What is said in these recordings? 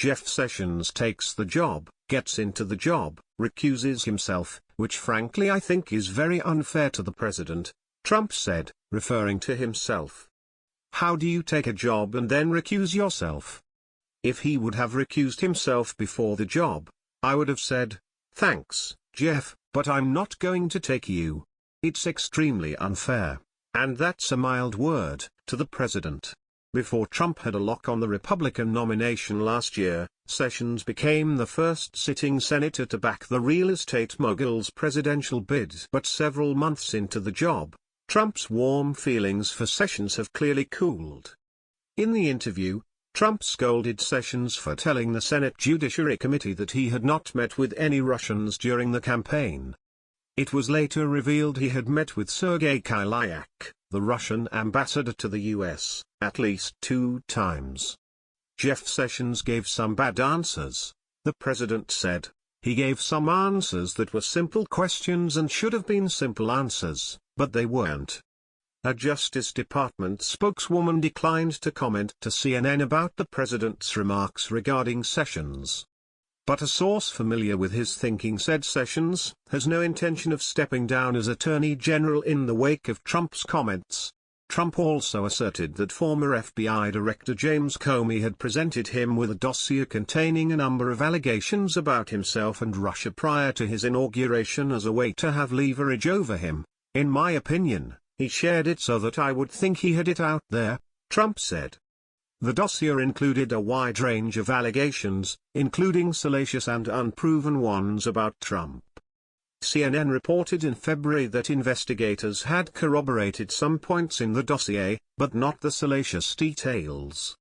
Jeff Sessions takes the job, gets into the job, recuses himself, which frankly I think is very unfair to the president, Trump said, referring to himself. How do you take a job and then recuse yourself? If he would have recused himself before the job, I would have said, thanks, Jeff, but I'm not going to take you. It's extremely unfair, and that's a mild word, to the president. Before Trump had a lock on the Republican nomination last year, Sessions became the first sitting senator to back the real estate mogul's presidential bid. But several months into the job, Trump's warm feelings for Sessions have clearly cooled. In the interview, Trump scolded Sessions for telling the Senate Judiciary Committee that he had not met with any Russians during the campaign. It was later revealed he had met with Sergei Kislyak, the Russian ambassador to the U.S., at least 2 times. Jeff Sessions gave some bad answers, the president said. He gave some answers that were simple questions and should have been simple answers, but they weren't. A Justice Department spokeswoman declined to comment to CNN about the president's remarks regarding Sessions. But a source familiar with his thinking said Sessions has no intention of stepping down as Attorney General in the wake of Trump's comments. Trump also asserted that former FBI Director James Comey had presented him with a dossier containing a number of allegations about himself and Russia prior to his inauguration as a way to have leverage over him. In my opinion, he shared it so that I would think he had it out there, Trump said. The dossier included a wide range of allegations, including salacious and unproven ones about Trump. CNN reported in February that investigators had corroborated some points in the dossier, but not the salacious details.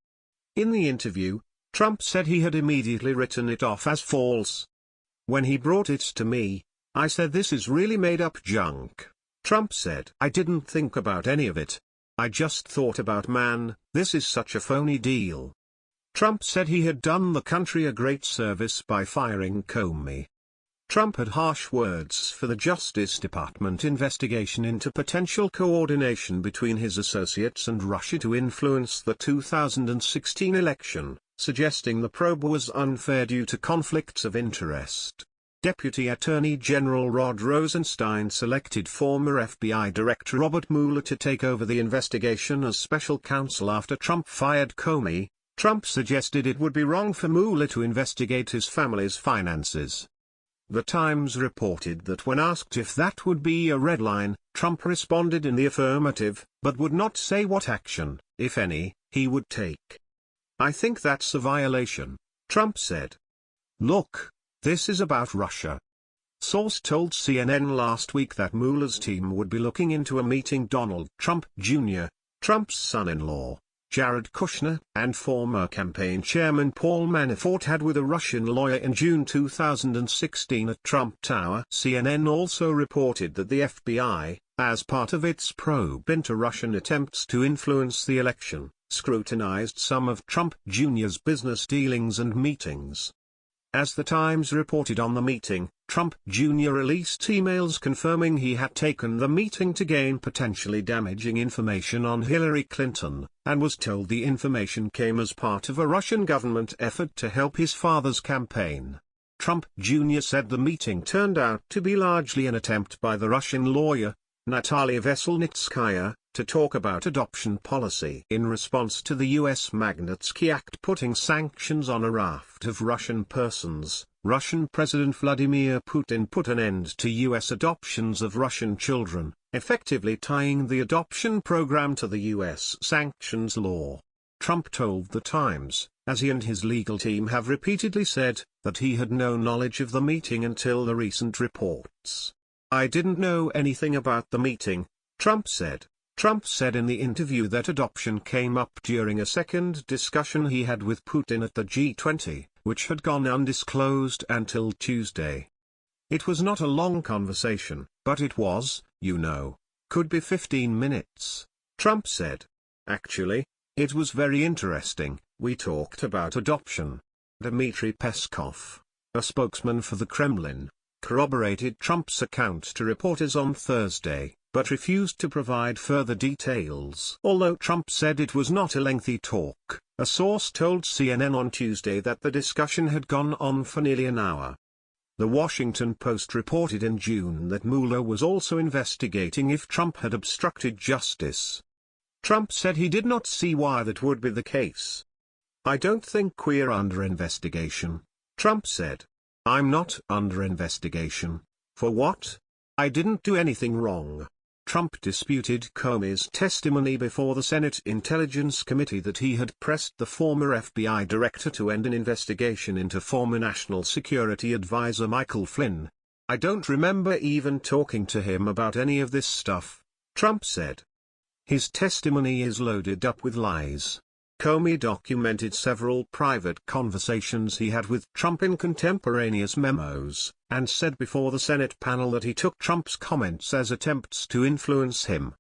In the interview, Trump said he had immediately written it off as false. When he brought it to me, I said this is really made-up junk. Trump said, I didn't think about any of it. I just thought about man, this is such a phony deal. Trump said he had done the country a great service by firing Comey. Trump had harsh words for the Justice Department investigation into potential coordination between his associates and Russia to influence the 2016 election, suggesting the probe was unfair due to conflicts of interest. Deputy Attorney General Rod Rosenstein selected former FBI Director Robert Mueller to take over the investigation as special counsel after Trump fired Comey. Trump suggested it would be wrong for Mueller to investigate his family's finances. The Times reported that when asked if that would be a red line, Trump responded in the affirmative, but would not say what action, if any, he would take. I think that's a violation, Trump said. Look. This is about Russia. Source told CNN last week that Mueller's team would be looking into a meeting Donald Trump Jr., Trump's son-in-law, Jared Kushner, and former campaign chairman Paul Manafort had with a Russian lawyer in June 2016 at Trump Tower. CNN also reported that the FBI, as part of its probe into Russian attempts to influence the election, scrutinized some of Trump Jr.'s business dealings and meetings. As the Times reported on the meeting, Trump Jr. released emails confirming he had taken the meeting to gain potentially damaging information on Hillary Clinton, and was told the information came as part of a Russian government effort to help his father's campaign. Trump Jr. said the meeting turned out to be largely an attempt by the Russian lawyer, Natalia Veselnitskaya, to talk about adoption policy in response to the U.S. Magnitsky Act putting sanctions on a raft of Russian persons. Russian President Vladimir Putin put an end to U.S. adoptions of Russian children, effectively tying the adoption program to the U.S. sanctions law. Trump told The Times, as he and his legal team have repeatedly said, that he had no knowledge of the meeting until the recent reports. I didn't know anything about the meeting, Trump said. Trump said in the interview that adoption came up during a second discussion he had with Putin at the G20, which had gone undisclosed until Tuesday. It was not a long conversation, but it was, could be 15 minutes, Trump said. Actually, it was very interesting, we talked about adoption. Dmitry Peskov, a spokesman for the Kremlin, corroborated Trump's account to reporters on Thursday. but refused to provide further details. Although Trump said it was not a lengthy talk, a source told CNN on Tuesday that the discussion had gone on for nearly an hour. The Washington Post reported in June that Mueller was also investigating if Trump had obstructed justice. Trump said he did not see why that would be the case. "I don't think we're under investigation," Trump said. "I'm not under investigation. For what? I didn't do anything wrong." Trump disputed Comey's testimony before the Senate Intelligence Committee that he had pressed the former FBI director to end an investigation into former National Security Advisor Michael Flynn. "I don't remember even talking to him about any of this stuff," Trump said. His testimony is loaded up with lies. Comey documented several private conversations he had with Trump in contemporaneous memos, and said before the Senate panel that he took Trump's comments as attempts to influence him.